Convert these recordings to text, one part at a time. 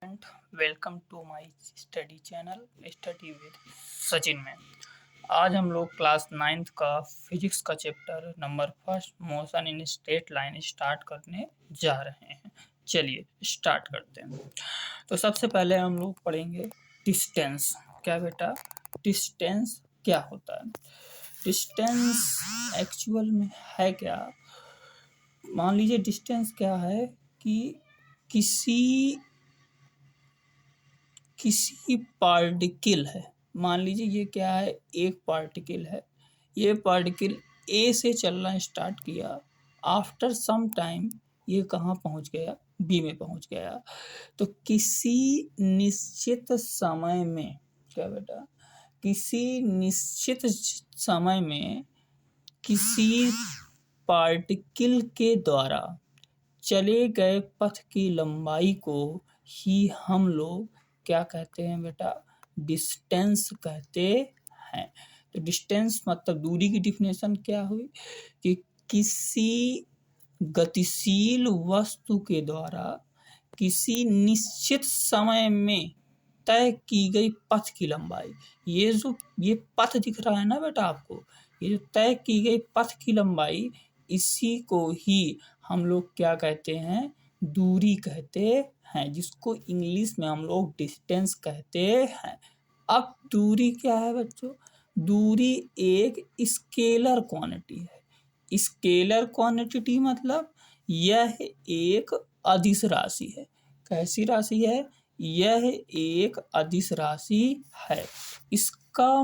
And welcome to my study channel study with Sachin में। आज हम लोग क्लास 9th का फिजिक्स का chapter number first motion in straight line start करने जा रहे हैं। चलिए स्टार्ट करते हैं। तो सबसे पहले हम लोग पढ़ेंगे डिस्टेंस। क्या बेटा, डिस्टेंस क्या होता है? डिस्टेंस एक्चुअल में है क्या? मान लीजिए डिस्टेंस क्या है कि किसी पार्टिकल है। मान लीजिए ये क्या है, एक पार्टिकल है। ये पार्टिकल ए से चलना स्टार्ट किया, आफ्टर सम टाइम ये कहाँ पहुँच गया? बी में पहुँच गया। तो किसी निश्चित समय में, क्या बेटा, किसी निश्चित समय में किसी पार्टिकल के द्वारा चले गए पथ की लंबाई को ही हम लोग क्या कहते हैं बेटा? डिस्टेंस कहते हैं। तो डिस्टेंस मतलब दूरी की डिफिनेशन क्या हुई कि किसी गतिशील वस्तु के द्वारा किसी निश्चित समय में तय की गई पथ की लंबाई। ये पथ दिख रहा है ना बेटा आपको, ये जो तय की गई पथ की लंबाई, इसी को ही हम लोग क्या कहते हैं? दूरी कहते हैं, जिसको इंग्लिश में हम लोग डिस्टेंस कहते हैं। अब दूरी क्या है बच्चों? दूरी एक स्केलर क्वांटिटी है। स्केलर क्वांटिटी मतलब यह एक अदिश राशि है। कैसी राशि है? यह एक अदिश राशि है। इसका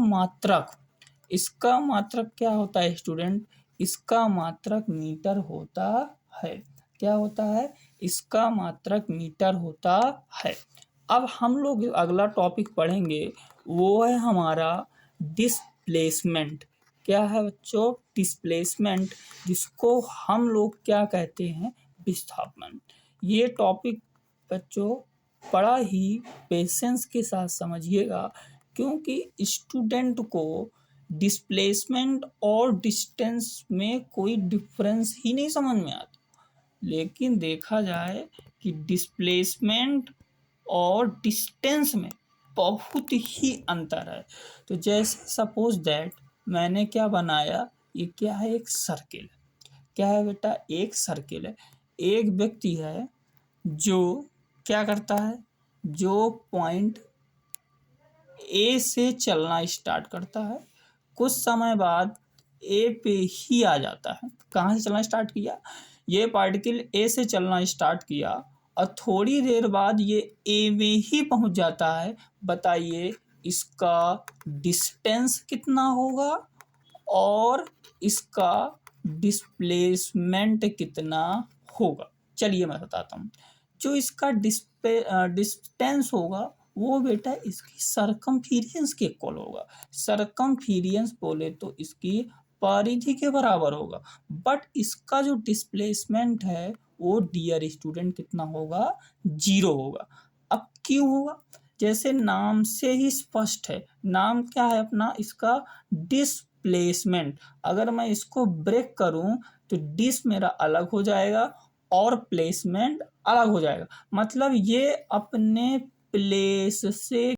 मात्रक क्या होता है स्टूडेंट? इसका मात्रक मीटर होता है। क्या होता है? इसका मात्रक मीटर होता है। अब हम लोग अगला टॉपिक पढ़ेंगे, वो है हमारा डिस्प्लेसमेंट। क्या है बच्चों? डिस्प्लेसमेंट, जिसको हम लोग क्या कहते हैं? विस्थापन। ये टॉपिक बच्चों बड़ा ही पेशेंस के साथ समझिएगा, क्योंकि स्टूडेंट को डिस्प्लेसमेंट और डिस्टेंस में कोई डिफरेंस ही नहीं समझ में आता। लेकिन देखा जाए कि डिस्प्लेसमेंट और डिस्टेंस में बहुत ही अंतर है। तो जैसे सपोज दैट मैंने क्या बनाया, ये क्या है? एक सर्किल। क्या है बेटा? एक सर्किल है। एक व्यक्ति है जो क्या करता है, जो पॉइंट ए से चलना स्टार्ट करता है, कुछ समय बाद ए पे ही आ जाता है। कहाँ से चलना स्टार्ट किया? ये पार्टिकल ए से चलना स्टार्ट किया और थोड़ी देर बाद ये ए में ही पहुंच जाता है। बताइए इसका डिस्टेंस कितना होगा और इसका डिस्प्लेसमेंट कितना होगा? चलिए मैं बताता हूँ। जो इसका डिस्टेंस होगा वो बेटा इसकी सरकमफेरेंस के इक्वल होगा। सरकमफेरेंस बोले तो इसकी परिधि के बराबर होगा। बट इसका जो डिस्प्लेसमेंट है वो डियर स्टूडेंट कितना होगा? 0 होगा। अब क्यों होगा? जैसे नाम से ही स्पष्ट है। नाम क्या है अपना? इसका डिस्प्लेसमेंट। अगर मैं इसको ब्रेक करूं तो डिस मेरा अलग हो जाएगा और प्लेसमेंट अलग हो जाएगा। मतलब ये अपने प्लेस से